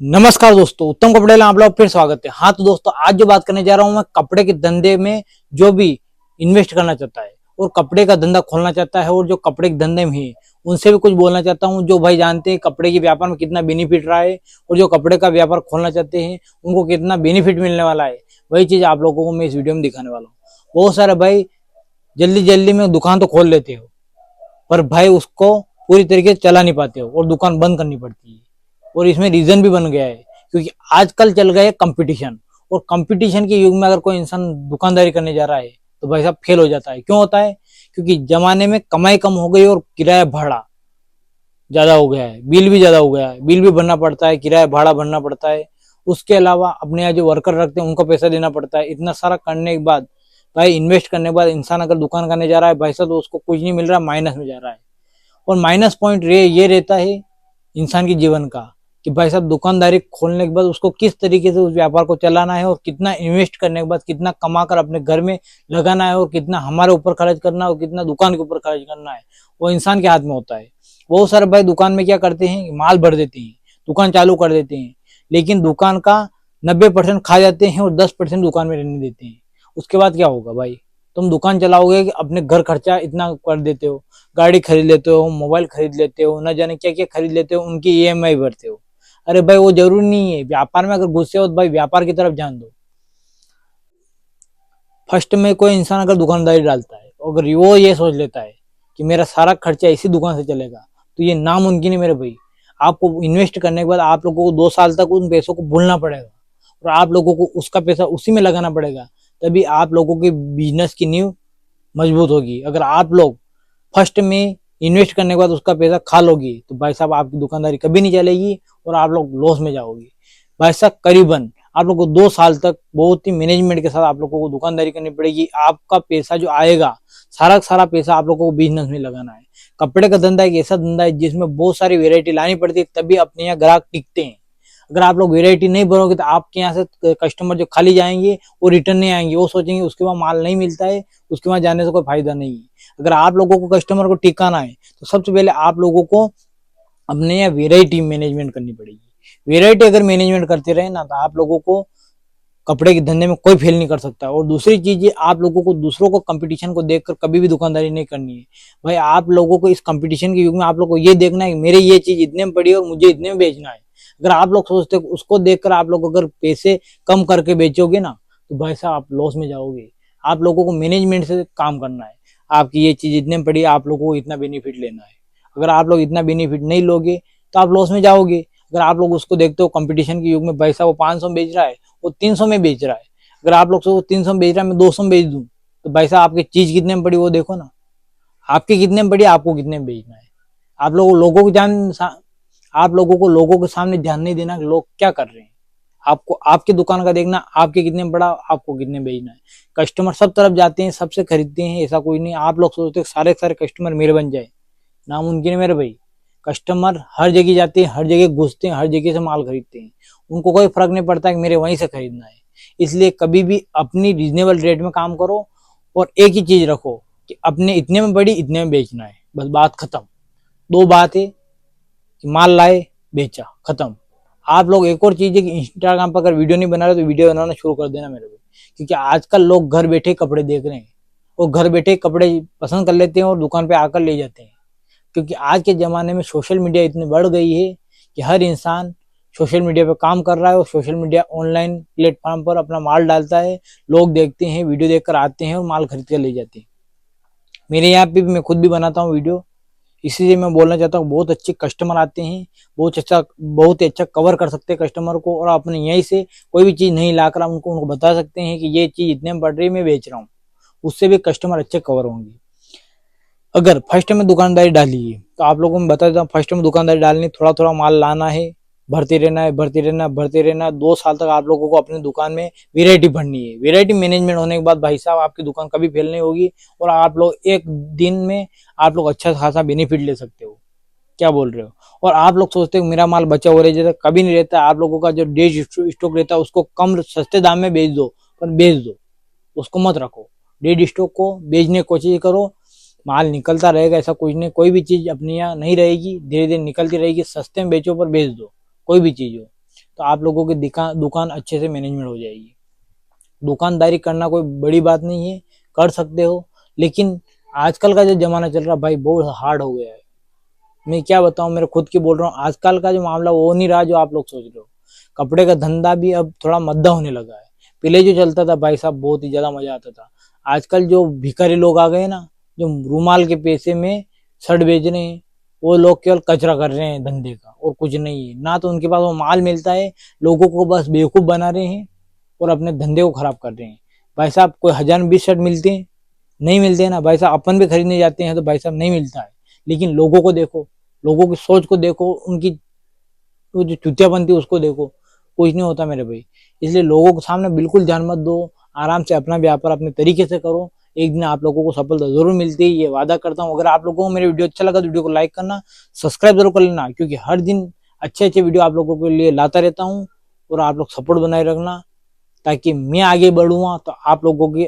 नमस्कार दोस्तों, उत्तम कपड़े में आप लोग फिर स्वागत है। हाँ तो दोस्तों, आज जो बात करने जा रहा हूँ मैं कपड़े के धंधे में जो भी इन्वेस्ट करना चाहता है और कपड़े का धंधा खोलना चाहता है और जो कपड़े के धंधे में है उनसे भी कुछ बोलना चाहता हूँ। जो भाई जानते हैं कपड़े के व्यापार में कितना बेनिफिट रहा है और जो कपड़े का व्यापार खोलना चाहते हैं उनको कितना बेनिफिट मिलने वाला है, वही चीज आप लोगों को मैं इस वीडियो में दिखाने वाला हूँ। बहुत सारे भाई जल्दी जल्दी में दुकान तो खोल लेते हो पर भाई उसको पूरी तरीके से चला नहीं पाते हो और दुकान बंद करनी पड़ती है। और इसमें रीजन भी बन गया है क्योंकि आजकल चल गया है कंपटीशन, और कंपटीशन के युग में अगर कोई इंसान दुकानदारी करने जा रहा है तो भाई साहब फेल हो जाता है। क्यों होता है? क्योंकि जमाने में कमाई कम हो गई और किराया भाड़ा ज्यादा हो गया है, बिल भी ज्यादा हो गया है, बिल भी भरना पड़ता है, किराया भाड़ा भरना पड़ता है। उसके अलावा अपने यहाँ जो वर्कर रखते हैं उनको पैसा देना पड़ता है। इतना सारा करने के बाद भाई इन्वेस्ट करने के बाद इंसान अगर दुकान करने जा रहा है भाई साहब तो उसको कुछ नहीं मिल रहा, माइनस में जा रहा है। और माइनस पॉइंट ये रहता है इंसान के जीवन का कि भाई साहब दुकानदारी खोलने के बाद उसको किस तरीके से उस व्यापार को चलाना है और कितना इन्वेस्ट करने के बाद कितना कमा कर अपने घर में लगाना है और कितना हमारे ऊपर खर्च करना है और कितना दुकान के ऊपर खर्च करना है, वो इंसान के हाथ में होता है। बहुत सारे भाई दुकान में क्या करते हैं, माल भर देते हैं, दुकान चालू कर देते हैं, लेकिन दुकान का 90% खा जाते हैं और 10% दुकान में रहने देते हैं। उसके बाद क्या होगा भाई? तुम दुकान चलाओगे कि अपने घर खर्चा इतना कर देते हो, गाड़ी खरीद लेते हो, मोबाइल खरीद लेते हो, न जाने क्या क्या खरीद लेते हो, उनकी ईएमआई भरते हो। अरे भाई वो जरूरी नहीं है। व्यापार में अगर घुसे हो तो भाई व्यापार की तरफ ध्यान दो। फर्स्ट में कोई इंसान अगर दुकानदारी डालता है, अगर वो ये सोच लेता है कि मेरा सारा खर्चा इसी दुकान से चलेगा, तो ये नामुमकिन है मेरे भाई। आपको इन्वेस्ट करने के बाद आप लोगों को 2 साल तक उन पैसों को भूलना पड़ेगा और आप लोगों को उसका पैसा उसी में लगाना पड़ेगा, तभी आप लोगों के बिजनेस की नींव मजबूत होगी। अगर आप लोग फर्स्ट में इन्वेस्ट करने के बाद उसका पैसा खा लोगे तो भाई साहब आपकी दुकानदारी कभी नहीं चलेगी और आप लोग लॉस में जाओगे। भाई साहब करीबन आप लोग को 2 साल तक बहुत ही मैनेजमेंट के साथ आप लोगों को दुकानदारी करनी पड़ेगी। आपका पैसा जो आएगा सारा सारा पैसा आप लोगों को बिजनेस में लगाना है। कपड़े का धंधा एक ऐसा धंधा है जिसमें बहुत सारी वेरायटी लानी पड़ती है, तभी अपने यहाँ ग्राहक टिकते हैं। अगर आप लोग वेरायटी नहीं भरोगे तो आपके यहाँ से कस्टमर जो खाली जाएंगे वो रिटर्न नहीं आएंगे, वो सोचेंगे उसके बाद माल नहीं मिलता है, उसके बाद जाने से कोई फायदा नहीं है। अगर आप लोगों को कस्टमर को टिकाना है तो सबसे पहले आप लोगों को अपने यहाँ वेरायटी मैनेजमेंट करनी पड़ेगी। वेरायटी अगर मैनेजमेंट करते रहे ना तो आप लोगों को कपड़े के धंधे में कोई फेल नहीं कर सकता। और दूसरी चीज ये, आप लोगों को दूसरों को कंपटीशन को देखकर कभी भी दुकानदारी नहीं करनी है। भाई आप लोगों को इस कंपटीशन के युग में आप लोगों को ये देखना है कि मेरे ये चीज इतने में पड़ी है और मुझे इतने में बेचना है। अगर आप लोग सोचते उसको देखकर आप लोग अगर पैसे कम करके बेचोगे ना तो भाई साहब आप लॉस में जाओगे। आप लोगों को मैनेजमेंट से काम करना है। आपकी ये चीज इतने में पड़ी है, आप लोगों को इतना बेनिफिट लेना है। अगर आप लोग इतना बेनिफिट नहीं लोगे तो आप लॉस में जाओगे। अगर आप लोग उसको देखते हो कंपटीशन के युग में भाई साहब वो 500 में बेच रहा है, वो 300 में बेच रहा है, अगर आप लोग सोचो 300 में बेच रहा है मैं 200 में बेच दूं, तो भाई साहब आपकी चीज कितने में पड़ी वो देखो ना। आपकी कितने में पड़ी, आपको कितने में बेचना है। आप लोगों को आप लोगों को लोगों के सामने ध्यान नहीं देना कि लोग क्या कर रहे हैं। आपको आपकी दुकान का देखना, आपके कितने में पड़ा, आपको कितने में बेचना है। कस्टमर सब तरफ जाते हैं, सबसे खरीदते हैं, ऐसा कोई नहीं। आप लोग सोचते सारे सारे कस्टमर मेरे बन जाए, नामुमकिन है मेरे भाई। कस्टमर हर जगह जाते हैं, हर जगह घुसते हैं, हर जगह से माल खरीदते हैं, उनको कोई फर्क नहीं पड़ता कि मेरे वहीं से खरीदना है। इसलिए कभी भी अपनी रीजनेबल रेट में काम करो और एक ही चीज रखो कि अपने इतने में बड़ी इतने में बेचना है, बस बात खत्म। दो बात है कि माल लाए बेचा, खत्म। आप लोग एक और चीज है कि इंस्टाग्राम पर अगर वीडियो नहीं बना रहे तो वीडियो बनाना शुरू कर देना मेरे को, क्योंकि आजकल लोग घर बैठे कपड़े देख रहे हैं और घर बैठे कपड़े पसंद कर लेते हैं और दुकान पे आकर ले जाते हैं। क्योंकि आज के जमाने में सोशल मीडिया इतनी बढ़ गई है कि हर इंसान सोशल मीडिया पे काम कर रहा है और सोशल मीडिया ऑनलाइन प्लेटफॉर्म पर अपना माल डालता है। लोग देखते हैं, वीडियो देखकर आते हैं और माल खरीद कर ले जाते हैं। मेरे यहाँ पे भी मैं खुद भी बनाता हूँ वीडियो, इसीलिए मैं बोलना चाहता हूँ बहुत अच्छे कस्टमर आते हैं, बहुत ही अच्छा कवर कर सकते हैं कस्टमर को। और अपने यहीं से कोई भी चीज नहीं लाकर हम उनको बता सकते हैं कि ये चीज इतने में पड़ रही है, मैं बेच रहा हूँ, उससे भी कस्टमर अच्छे कवर होंगे। अगर फर्स्ट में दुकानदारी डाली है तो आप लोगों को मैं बता देता हूँ, फर्स्ट में दुकानदारी डालनी, थोड़ा थोड़ा माल लाना है, भरते रहना है, भरते रहना, भरते रहना। 2 साल तक आप लोगों को अपनी दुकान में वेरायटी भरनी है। वेरायटी मैनेजमेंट होने के बाद भाई साहब आपकी दुकान कभी फेल नहीं होगी और आप लोग एक दिन में आप लोग अच्छा खासा बेनिफिट ले सकते हो। क्या बोल रहे हो? और आप लोग सोचते हो मेरा माल बचा हो रहा है, जैसा कभी नहीं रहता। आप लोगों का जो डेज स्टॉक रहता है उसको कम सस्ते दाम में बेच दो, पर बेच दो, उसको मत रखो। डेड स्टॉक को बेचने की कोशिश करो, माल निकलता रहेगा, ऐसा कुछ नहीं। कोई भी चीज अपने यहाँ नहीं रहेगी, धीरे धीरे निकलती रहेगी। सस्ते में बेचो पर बेच दो, कोई भी चीज हो। तो आप लोगों की दुकान अच्छे से मैनेजमेंट हो जाएगी। दुकानदारी करना कोई बड़ी बात नहीं है, कर सकते हो, लेकिन आजकल का जो जमाना चल रहा है भाई बहुत हार्ड हो गया है। मैं क्या बताऊं, मेरे खुद की बोल रहा हूँ, आजकल का जो मामला वो नहीं रहा जो आप लोग सोच रहे हो। कपड़े का धंधा भी अब थोड़ा मद्दा होने लगा है। पहले जो चलता था भाई साहब बहुत ही ज्यादा मजा आता था। आजकल जो भिखारी लोग आ गए ना, जो रूमाल के पैसे में शर्ट बेच रहे हैं, वो लोग केवल कचरा कर रहे हैं धंधे का, और कुछ नहीं है ना। तो उनके पास वो माल मिलता है, लोगों को बस बेवकूफ बना रहे हैं और अपने धंधे को खराब कर रहे हैं। भाई साहब कोई 1020 शर्ट मिलते हैं? नहीं मिलते हैं ना भाई साहब। अपन भी खरीदने जाते हैं तो भाई साहब नहीं मिलता है। लेकिन लोगों को देखो, लोगों की सोच को देखो, उनकी वो जो चुतिया बनती है उसको देखो, कुछ नहीं होता मेरे भाई। इसलिए लोगों के सामने बिल्कुल ध्यान मत दो, आराम से अपना व्यापार अपने तरीके से करो। एक दिन आप लोगों को सफलता जरूर मिलती है, ये वादा करता हूँ। अगर आप लोगों को मेरे वीडियो अच्छा लगा तो वीडियो को लाइक करना, सब्सक्राइब जरूर कर लेना, क्योंकि हर दिन अच्छे अच्छे वीडियो आप लोगों के लिए लाता रहता हूँ। और आप लोग सपोर्ट बनाए रखना, ताकि मैं आगे बढ़ूंगा तो आप लोगों की